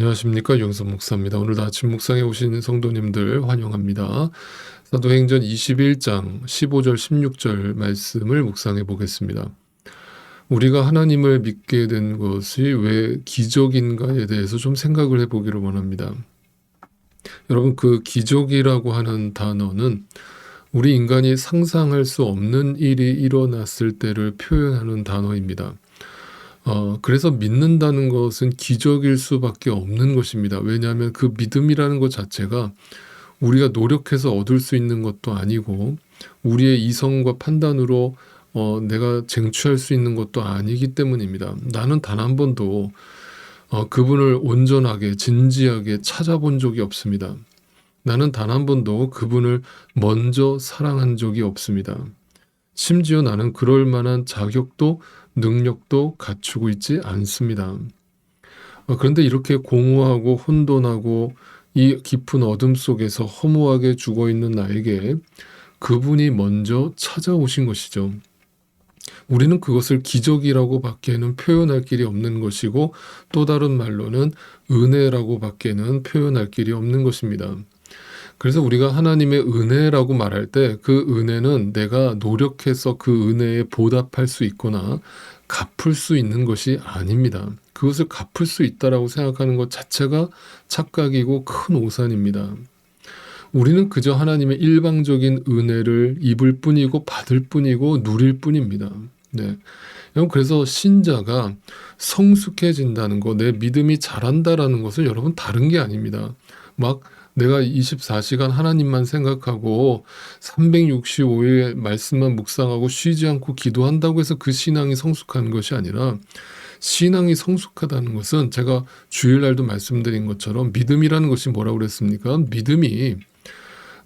안녕하십니까, 유영선 목사입니다. 오늘도 아침 묵상에 오신 성도님들 환영합니다. 사도행전 21장 15절 16절 말씀을 묵상해 보겠습니다. 우리가 하나님을 믿게 된 것이 왜 기적인가에 대해서 좀 생각을 해보기를 원합니다. 여러분, 그 기적이라고 하는 단어는 우리 인간이 상상할 수 없는 일이 일어났을 때를 표현하는 단어입니다. 그래서 믿는다는 것은 기적일 수밖에 없는 것입니다. 왜냐하면 그 믿음이라는 것 자체가 우리가 노력해서 얻을 수 있는 것도 아니고 우리의 이성과 판단으로 내가 쟁취할 수 있는 것도 아니기 때문입니다. 나는 단 한 번도 그분을 온전하게 진지하게 찾아본 적이 없습니다. 나는 단 한 번도 그분을 먼저 사랑한 적이 없습니다. 심지어 나는 그럴 만한 자격도 능력도 갖추고 있지 않습니다. 그런데 이렇게 공허하고 혼돈하고 이 깊은 어둠 속에서 허무하게 죽어있는 나에게 그분이 먼저 찾아오신 것이죠. 우리는 그것을 기적이라고 밖에는 표현할 길이 없는 것이고 또 다른 말로는 은혜라고 밖에는 표현할 길이 없는 것입니다. 그래서 우리가 하나님의 은혜라고 말할 때 그 은혜는 내가 노력해서 그 은혜에 보답할 수 있거나 갚을 수 있는 것이 아닙니다. 그것을 갚을 수 있다라고 생각하는 것 자체가 착각이고 큰 오산입니다. 우리는 그저 하나님의 일방적인 은혜를 입을 뿐이고 받을 뿐이고 누릴 뿐입니다. 네. 그래서 신자가 성숙해진다는 것, 내 믿음이 자란다라는 것은 여러분 다른 게 아닙니다. 막 내가 24시간 하나님만 생각하고 365일 말씀만 묵상하고 쉬지 않고 기도한다고 해서 그 신앙이 성숙한 것이 아니라 신앙이 성숙하다는 것은 제가 주일날도 말씀드린 것처럼 믿음이라는 것이 뭐라고 그랬습니까? 믿음이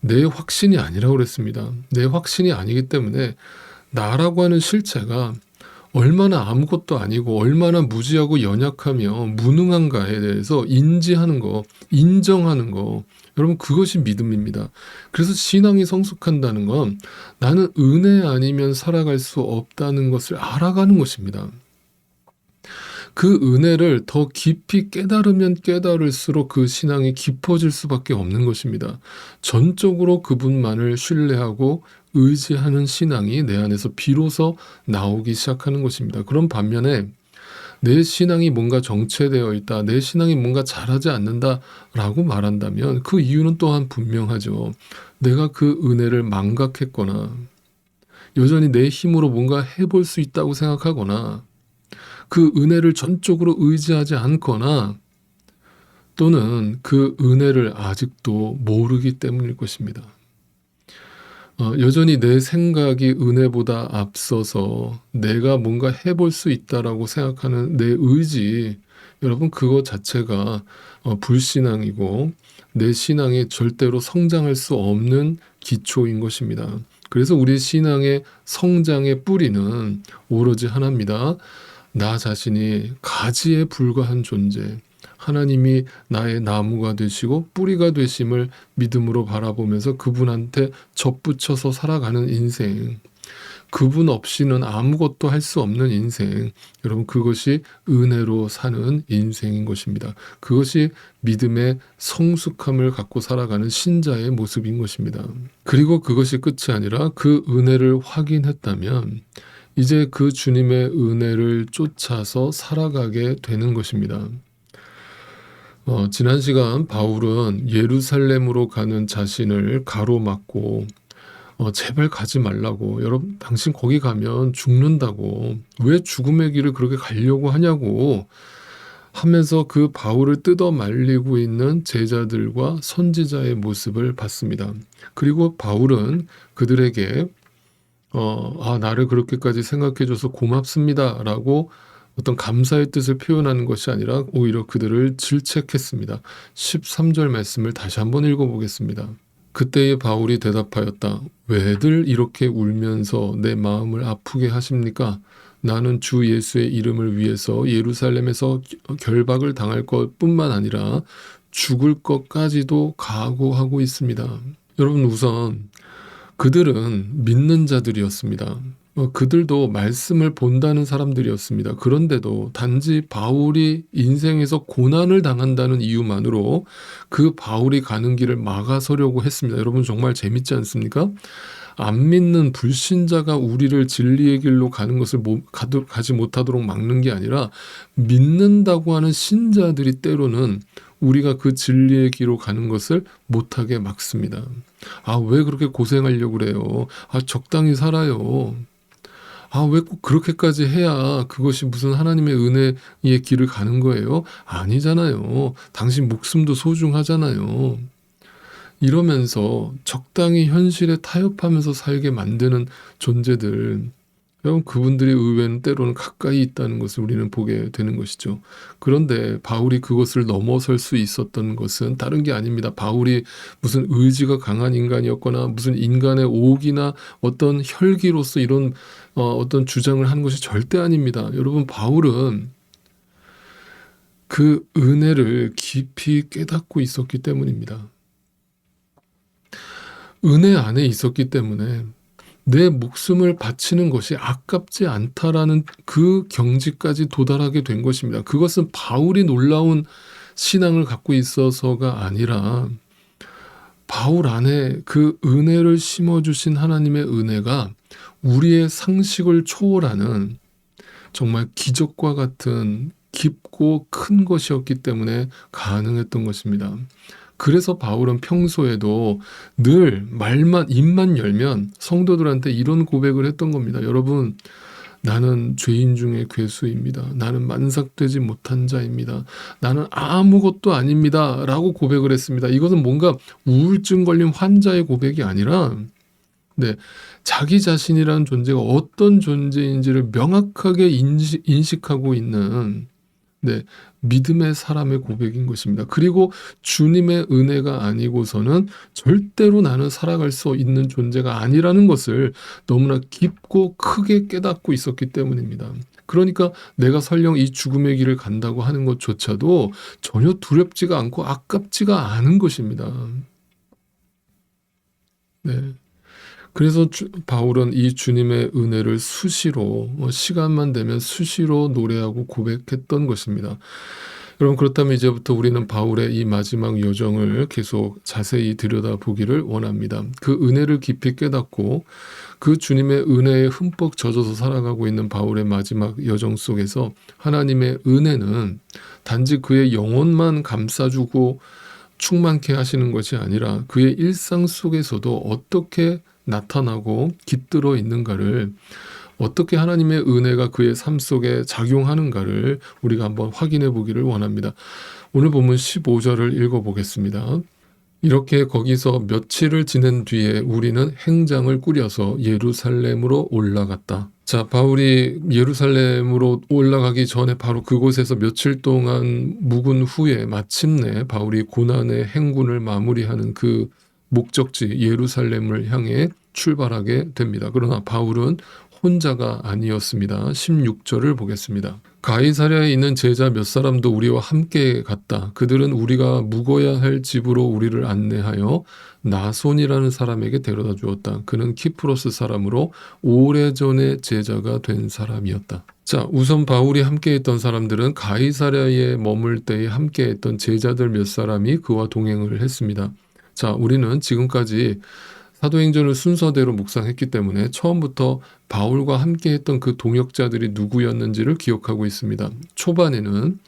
내 확신이 아니라고 그랬습니다. 내 확신이 아니기 때문에 나라고 하는 실체가 얼마나 아무것도 아니고 얼마나 무지하고 연약하며 무능한가에 대해서 인지하는 거, 인정하는 거, 여러분 그것이 믿음입니다. 그래서 신앙이 성숙한다는 건 나는 은혜 아니면 살아갈 수 없다는 것을 알아가는 것입니다. 그 은혜를 더 깊이 깨달으면 깨달을수록 그 신앙이 깊어질 수밖에 없는 것입니다. 전적으로 그분만을 신뢰하고 의지하는 신앙이 내 안에서 비로소 나오기 시작하는 것입니다. 그런 반면에 내 신앙이 뭔가 정체되어 있다, 내 신앙이 뭔가 잘하지 않는다라고 말한다면 그 이유는 또한 분명하죠. 내가 그 은혜를 망각했거나 여전히 내 힘으로 뭔가 해볼 수 있다고 생각하거나 그 은혜를 전적으로 의지하지 않거나 또는 그 은혜를 아직도 모르기 때문일 것입니다. 여전히 내 생각이 은혜보다 앞서서 내가 뭔가 해볼 수 있다라고 생각하는 내 의지, 여러분 그것 자체가 불신앙이고 내 신앙이 절대로 성장할 수 없는 기초인 것입니다. 그래서 우리 신앙의 성장의 뿌리는 오로지 하나입니다. 나 자신이 가지에 불과한 존재, 하나님이 나의 나무가 되시고 뿌리가 되심을 믿음으로 바라보면서 그분한테 접붙여서 살아가는 인생, 그분 없이는 아무것도 할 수 없는 인생, 여러분 그것이 은혜로 사는 인생인 것입니다. 그것이 믿음의 성숙함을 갖고 살아가는 신자의 모습인 것입니다. 그리고 그것이 끝이 아니라 그 은혜를 확인했다면 이제 그 주님의 은혜를 쫓아서 살아가게 되는 것입니다. 지난 시간 바울은 예루살렘으로 가는 자신을 가로막고 제발 가지 말라고, 여러분 당신 거기 가면 죽는다고, 왜 죽음의 길을 그렇게 가려고 하냐고 하면서 그 바울을 뜯어 말리고 있는 제자들과 선지자의 모습을 봤습니다. 그리고 바울은 그들에게 나를 그렇게까지 생각해줘서 고맙습니다 라고 어떤 감사의 뜻을 표현하는 것이 아니라 오히려 그들을 질책했습니다. 13절 말씀을 다시 한번 읽어보겠습니다. 그때의 바울이 대답하였다. 왜들 이렇게 울면서 내 마음을 아프게 하십니까? 나는 주 예수의 이름을 위해서 예루살렘에서 결박을 당할 것뿐만 아니라 죽을 것까지도 각오하고 있습니다. 여러분 우선 그들은 믿는 자들이었습니다. 그들도 말씀을 본다는 사람들이었습니다. 그런데도 단지 바울이 인생에서 고난을 당한다는 이유만으로 그 바울이 가는 길을 막아서려고 했습니다. 여러분 정말 재밌지 않습니까? 안 믿는 불신자가 우리를 진리의 길로 가는 것을 가지 못하도록 막는 게 아니라 믿는다고 하는 신자들이 때로는 우리가 그 진리의 길로 가는 것을 못하게 막습니다. 왜 그렇게 고생하려고 그래요? 적당히 살아요. 왜 꼭 그렇게까지 해야 그것이 무슨 하나님의 은혜의 길을 가는 거예요? 아니잖아요. 당신 목숨도 소중하잖아요. 이러면서 적당히 현실에 타협하면서 살게 만드는 존재들, 여러분 그분들이 의외는 때로는 가까이 있다는 것을 우리는 보게 되는 것이죠. 그런데 바울이 그것을 넘어설 수 있었던 것은 다른 게 아닙니다. 바울이 무슨 의지가 강한 인간이었거나 무슨 인간의 오기나 어떤 혈기로서 이런 어떤 주장을 하는 것이 절대 아닙니다. 여러분 바울은 그 은혜를 깊이 깨닫고 있었기 때문입니다. 은혜 안에 있었기 때문에 내 목숨을 바치는 것이 아깝지 않다라는 그 경지까지 도달하게 된 것입니다. 그것은 바울이 놀라운 신앙을 갖고 있어서가 아니라 바울 안에 그 은혜를 심어주신 하나님의 은혜가 우리의 상식을 초월하는 정말 기적과 같은 깊고 큰 것이었기 때문에 가능했던 것입니다. 그래서 바울은 평소에도 늘 입만 열면 성도들한테 이런 고백을 했던 겁니다. 여러분, 나는 죄인 중에 괴수입니다. 나는 만삭되지 못한 자입니다. 나는 아무것도 아닙니다. 라고 고백을 했습니다. 이것은 뭔가 우울증 걸린 환자의 고백이 아니라 자기 자신이라는 존재가 어떤 존재인지를 명확하게 인식하고 있는 믿음의 사람의 고백인 것입니다. 그리고 주님의 은혜가 아니고서는 절대로 나는 살아갈 수 있는 존재가 아니라는 것을 너무나 깊고 크게 깨닫고 있었기 때문입니다. 그러니까 내가 설령 이 죽음의 길을 간다고 하는 것조차도 전혀 두렵지가 않고 아깝지가 않은 것입니다. 그래서 바울은 이 주님의 은혜를 수시로 시간만 되면 수시로 노래하고 고백했던 것입니다. 여러분 그렇다면 이제부터 우리는 바울의 이 마지막 여정을 계속 자세히 들여다보기를 원합니다. 그 은혜를 깊이 깨닫고 그 주님의 은혜에 흠뻑 젖어서 살아가고 있는 바울의 마지막 여정 속에서 하나님의 은혜는 단지 그의 영혼만 감싸주고 충만케 하시는 것이 아니라 그의 일상 속에서도 어떻게 나타나고 깃들어 있는가를, 어떻게 하나님의 은혜가 그의 삶 속에 작용하는가를 우리가 한번 확인해 보기를 원합니다. 오늘 본문 15절을 읽어보겠습니다. 이렇게 거기서 며칠을 지낸 뒤에 우리는 행장을 꾸려서 예루살렘으로 올라갔다. 자, 바울이 예루살렘으로 올라가기 전에 바로 그곳에서 며칠 동안 묵은 후에 마침내 바울이 고난의 행군을 마무리하는 그 목적지 예루살렘을 향해 출발하게 됩니다. 그러나 바울은 혼자가 아니었습니다. 16절을 보겠습니다. 가이사랴에 있는 제자 몇 사람도 우리와 함께 갔다. 그들은 우리가 묵어야 할 집으로 우리를 안내하여 나손이라는 사람에게 데려다 주었다. 그는 키프로스 사람으로 오래전에 제자가 된 사람이었다. 자, 우선 바울이 함께 했던 사람들은 가이사랴에 머물 때에 함께 했던 제자들 몇 사람이 그와 동행을 했습니다. 자, 우리는 지금까지 사도행전을 순서대로 묵상했기 때문에 처음부터 바울과 함께 했던 그 동역자들이 누구였는지를 기억하고 있습니다. 초반에는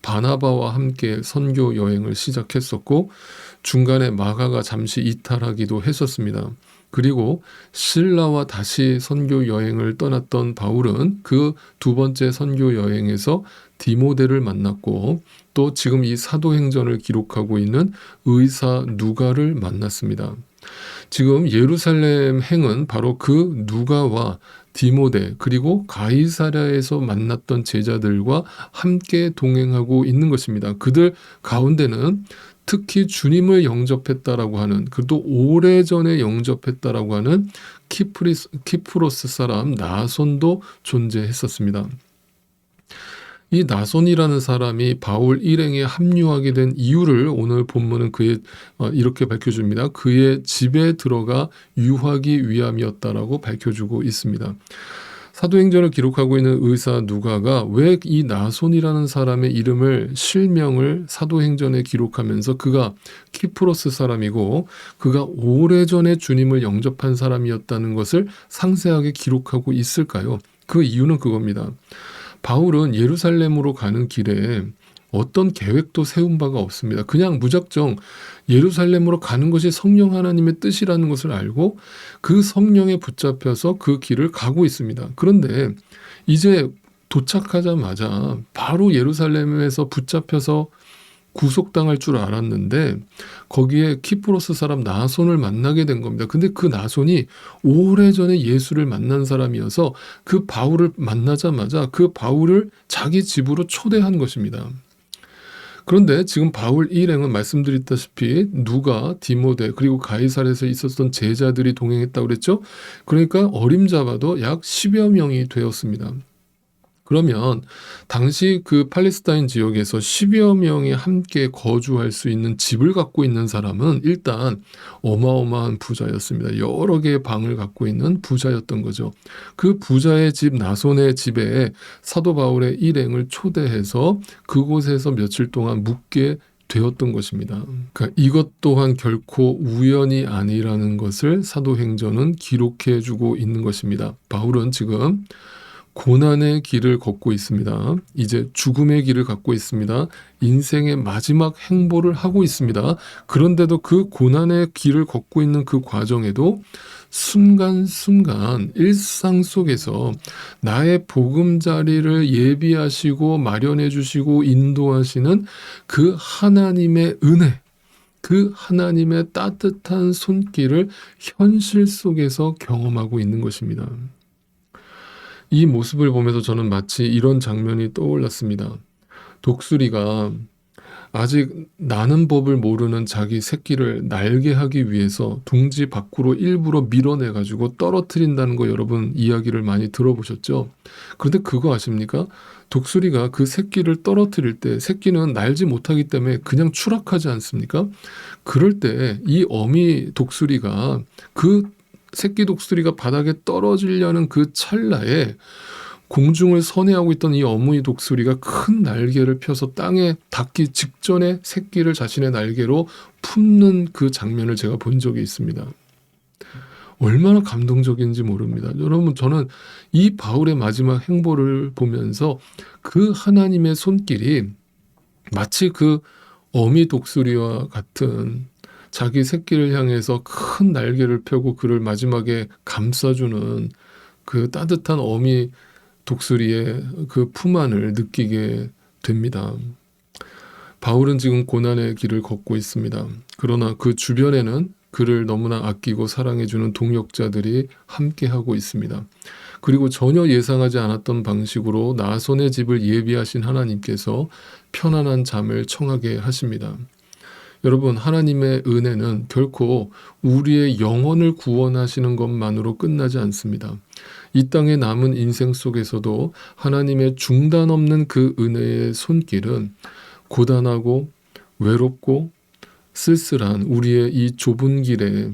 바나바와 함께 선교 여행을 시작했었고 중간에 마가가 잠시 이탈하기도 했었습니다. 그리고 실라와 다시 선교 여행을 떠났던 바울은 그 두 번째 선교 여행에서 디모데를 만났고 또 지금 이 사도행전을 기록하고 있는 의사 누가를 만났습니다. 지금 예루살렘 행은 바로 그 누가와 디모데 그리고 가이사랴에서 만났던 제자들과 함께 동행하고 있는 것입니다. 그들 가운데는 특히 주님을 영접했다라고 하는, 그도 오래전에 영접했다라고 하는 키프로스 사람 나손도 존재했었습니다. 이 나손이라는 사람이 바울 일행에 합류하게 된 이유를 오늘 본문은 이렇게 밝혀줍니다. 그의 집에 들어가 유하기 위함이었다라고 밝혀주고 있습니다. 사도행전을 기록하고 있는 의사 누가가 왜 이 나손이라는 사람의 이름을 실명을 사도행전에 기록하면서 그가 키프로스 사람이고 그가 오래전에 주님을 영접한 사람이었다는 것을 상세하게 기록하고 있을까요? 그 이유는 그겁니다. 바울은 예루살렘으로 가는 길에 어떤 계획도 세운 바가 없습니다. 그냥 무작정 예루살렘으로 가는 것이 성령 하나님의 뜻이라는 것을 알고 그 성령에 붙잡혀서 그 길을 가고 있습니다. 그런데 이제 도착하자마자 바로 예루살렘에서 붙잡혀서 구속당할 줄 알았는데 거기에 키프로스 사람 나손을 만나게 된 겁니다. 근데 그 나손이 오래전에 예수를 만난 사람이어서 그 바울을 만나자마자 그 바울을 자기 집으로 초대한 것입니다. 그런데 지금 바울 일행은 말씀드렸다시피 누가, 디모데 그리고 가이사랴에서 있었던 제자들이 동행했다고 그랬죠. 그러니까 어림잡아도 약 10여 명이 되었습니다. 그러면 당시 그 팔레스타인 지역에서 10여 명이 함께 거주할 수 있는 집을 갖고 있는 사람은 일단 어마어마한 부자였습니다. 여러 개의 방을 갖고 있는 부자였던 거죠. 그 부자의 집, 나손의 집에 사도 바울의 일행을 초대해서 그곳에서 며칠 동안 묵게 되었던 것입니다. 그러니까 이것 또한 결코 우연이 아니라는 것을 사도행전은 기록해주고 있는 것입니다. 바울은 지금 고난의 길을 걷고 있습니다. 이제 죽음의 길을 걷고 있습니다. 인생의 마지막 행보를 하고 있습니다. 그런데도 그 고난의 길을 걷고 있는 그 과정에도 순간순간 일상 속에서 나의 보금자리를 예비하시고 마련해 주시고 인도하시는 그 하나님의 은혜, 그 하나님의 따뜻한 손길을 현실 속에서 경험하고 있는 것입니다. 이 모습을 보면서 저는 마치 이런 장면이 떠올랐습니다. 독수리가 아직 나는 법을 모르는 자기 새끼를 날게 하기 위해서 둥지 밖으로 일부러 밀어내가지고 떨어뜨린다는 거 여러분 이야기를 많이 들어보셨죠? 그런데 그거 아십니까? 독수리가 그 새끼를 떨어뜨릴 때 새끼는 날지 못하기 때문에 그냥 추락하지 않습니까? 그럴 때 이 어미 독수리가 그 새끼 독수리가 바닥에 떨어지려는 그 찰나에 공중을 선회하고 있던 이 어머니 독수리가 큰 날개를 펴서 땅에 닿기 직전에 새끼를 자신의 날개로 품는 그 장면을 제가 본 적이 있습니다. 얼마나 감동적인지 모릅니다. 여러분, 저는 이 바울의 마지막 행보를 보면서 그 하나님의 손길이 마치 그 어미 독수리와 같은 자기 새끼를 향해서 큰 날개를 펴고 그를 마지막에 감싸주는 그 따뜻한 어미 독수리의 그 품 안을 느끼게 됩니다. 바울은 지금 고난의 길을 걷고 있습니다. 그러나 그 주변에는 그를 너무나 아끼고 사랑해주는 동역자들이 함께하고 있습니다. 그리고 전혀 예상하지 않았던 방식으로 나손의 집을 예비하신 하나님께서 편안한 잠을 청하게 하십니다. 여러분, 하나님의 은혜는 결코 우리의 영혼을 구원하시는 것만으로 끝나지 않습니다. 이 땅의 남은 인생 속에서도 하나님의 중단 없는 그 은혜의 손길은 고단하고 외롭고 쓸쓸한 우리의 이 좁은 길에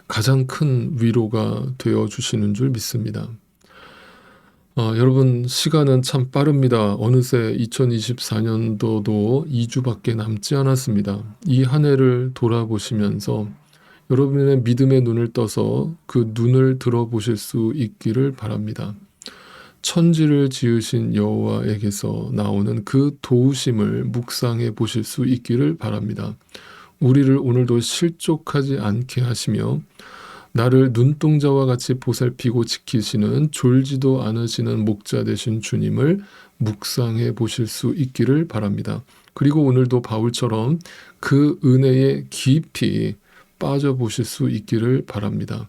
가장 큰 위로가 되어주시는 줄 믿습니다. 여러분, 시간은 참 빠릅니다. 어느새 2024년도도 2주밖에 남지 않았습니다. 이 한 해를 돌아보시면서 여러분의 믿음의 눈을 떠서 그 눈을 들어보실 수 있기를 바랍니다. 천지를 지으신 여호와에게서 나오는 그 도우심을 묵상해 보실 수 있기를 바랍니다. 우리를 오늘도 실족하지 않게 하시며 나를 눈동자와 같이 보살피고 지키시는 졸지도 않으시는 목자 되신 주님을 묵상해 보실 수 있기를 바랍니다. 그리고 오늘도 바울처럼 그 은혜에 깊이 빠져보실 수 있기를 바랍니다.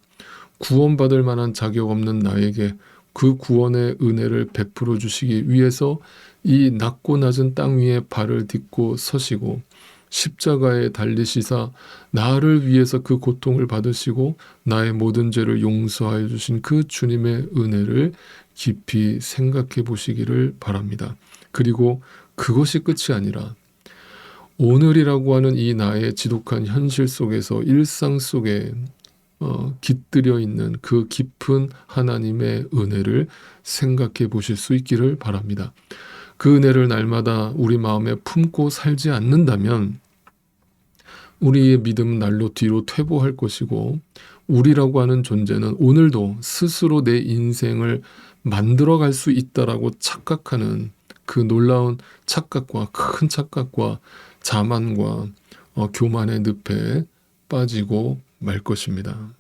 구원받을 만한 자격 없는 나에게 그 구원의 은혜를 베풀어 주시기 위해서 이 낮고 낮은 땅 위에 발을 딛고 서시고 십자가에 달리시사 나를 위해서 그 고통을 받으시고 나의 모든 죄를 용서하여 주신 그 주님의 은혜를 깊이 생각해 보시기를 바랍니다. 그리고 그것이 끝이 아니라 오늘이라고 하는 이 나의 지독한 현실 속에서 일상 속에 깃들여 있는 그 깊은 하나님의 은혜를 생각해 보실 수 있기를 바랍니다. 그 은혜를 날마다 우리 마음에 품고 살지 않는다면 우리의 믿음은 날로 뒤로 퇴보할 것이고 우리라고 하는 존재는 오늘도 스스로 내 인생을 만들어갈 수 있다라고 착각하는 그 놀라운 착각과 큰 착각과 자만과 교만의 늪에 빠지고 말 것입니다.